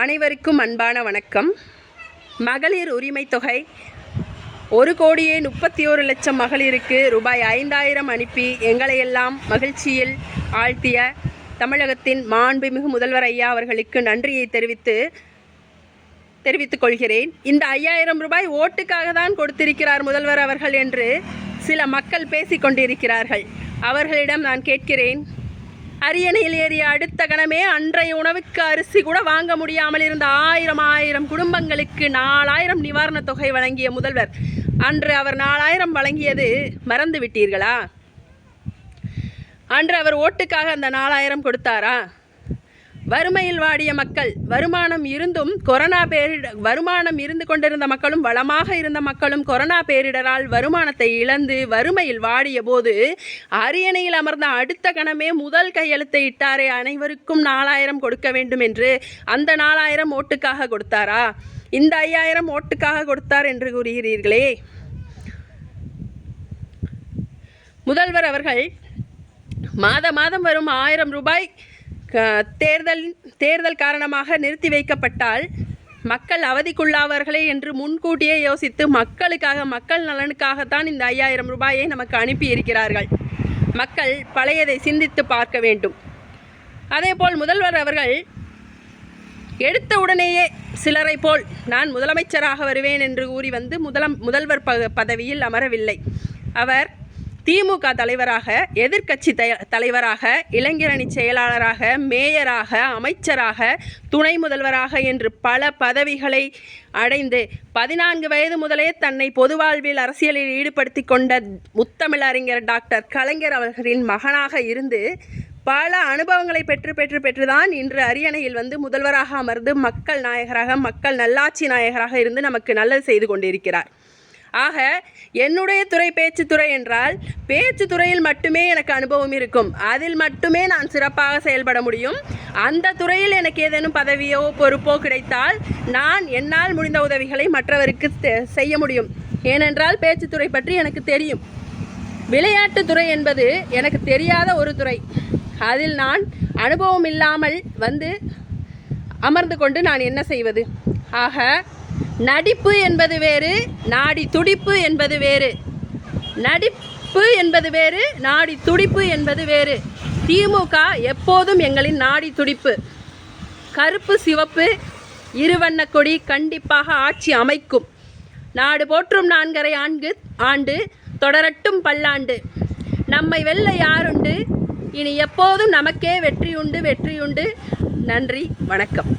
அனைவருக்கும் அன்பான வணக்கம். மகளிர் உரிமை தொகை 1,31,00,000 மகளிருக்கு ரூபாய் 5,000 அனுப்பி எங்களையெல்லாம் மகிழ்ச்சியில் ஆழ்த்திய தமிழகத்தின் மாண்புமிகு முதல்வர் ஐயா அவர்களுக்கு நன்றியை தெரிவித்துக் கொள்கிறேன். இந்த 5,000 ரூபாய் ஓட்டுக்காக தான் கொடுத்திருக்கிறார் முதல்வர் அவர்கள் என்று சில மக்கள் பேசிக்கொண்டிருக்கிறார்கள். அவர்களிடம் நான் கேட்கிறேன், அரியணையில் ஏறிய அடுத்த கணமே அன்றைய உணவுக்கு அரிசி கூட வாங்க முடியாமல் இருந்த ஆயிரம் குடும்பங்களுக்கு 4,000 நிவாரணத் தொகை வழங்கிய முதல்வர் அன்று அவர் 4,000 வழங்கியது மறந்து விட்டீர்களா? அன்று அவர் ஓட்டுக்காக அந்த 4,000 கொடுத்தாரா? வறுமையில் வாடிய மக்கள், வருமானம் இருந்து கொண்டிருந்த மக்களும் வளமாக இருந்த மக்களும் கொரோனா பேரிடரால் வருமானத்தை இழந்து வறுமையில் வாடிய போது அரியணையில் அமர்ந்த அடுத்த கணமே முதல் கையெழுத்தை இட்டாரே, அனைவருக்கும் 4,000 கொடுக்க வேண்டும் என்று. அந்த 4,000 ஓட்டுக்காக கொடுத்தாரா? இந்த 5,000 ஓட்டுக்காக கொடுத்தார் என்று கூறுகிறீர்களே. முதல்வர் அவர்கள் மாதம் வரும் 1,000 ரூபாய் தேர்தல் காரணமாக நிறுத்தி வைக்கப்பட்டால் மக்கள் அவதிக்குள்ளாவார்களே என்று முன்கூட்டியே யோசித்து மக்கள் நலனுக்காகத்தான் இந்த 5,000 ரூபாயை நமக்கு அனுப்பி இருக்கிறார்கள். மக்கள் பழையதை சிந்தித்து பார்க்க வேண்டும். அதேபோல் முதல்வர் அவர்கள் எடுத்த உடனேயே சிலரை போல் நான் முதலமைச்சராக வருவேன் என்று கூறி வந்து முதல்வர் பதவியில் அமரவில்லை. அவர் திமுக தலைவராக, எதிர்க்கட்சி தலைவராக, இளைஞரணி செயலாளராக, மேயராக, அமைச்சராக, துணை முதல்வராக என்று பல பதவிகளை அடைந்து 14 வயது முதலே தன்னை பொது வாழ்வில் அரசியலில் ஈடுபடுத்தி கொண்ட முத்தமிழறிஞர் டாக்டர் கலைஞர் அவர்களின் மகனாக இருந்து பல அனுபவங்களை பெற்றுதான் இன்று அரியணையில் வந்து முதல்வராக அமர்ந்து மக்கள் நாயகராக, மக்கள் நல்லாட்சி நாயகராக இருந்து நமக்கு நல்லது செய்து கொண்டிருக்கிறார். ஆக என்னுடைய துறை பேச்சுத்துறை என்றால் பேச்சுத்துறையில் மட்டுமே எனக்கு அனுபவம் இருக்கும். அதில் மட்டுமே நான் சிறப்பாக செயல்பட முடியும். அந்த துறையில் எனக்கு ஏதேனும் பதவியோ பொறுப்போ கிடைத்தால் நான் என்னால் முடிந்த உதவிகளை மற்றவருக்கு செய்ய முடியும். ஏனென்றால் பேச்சுத்துறை பற்றி எனக்கு தெரியும். விளையாட்டுத்துறை என்பது எனக்கு தெரியாத ஒரு துறை. அதில் நான் அனுபவம் இல்லாமல் வந்து அமர்ந்து கொண்டு நான் என்ன செய்வது? ஆக நடிப்பு என்பது வேறு, நாடி துடிப்பு என்பது வேறு. நடிப்பு என்பது வேறு, நாடி துடிப்பு என்பது வேறு. திமுக எப்போதும் எங்களின் நாடி துடிப்பு. கருப்பு சிவப்பு இருவண்ண கொடி கண்டிப்பாக ஆட்சி அமைக்கும். நாடு போற்றும் 4.5 ஆண்டு தொடரட்டும் பல்லாண்டு. நம்மை வெல்ல யாருண்டு? இனி எப்போதும் நமக்கே வெற்றியுண்டு. நன்றி, வணக்கம்.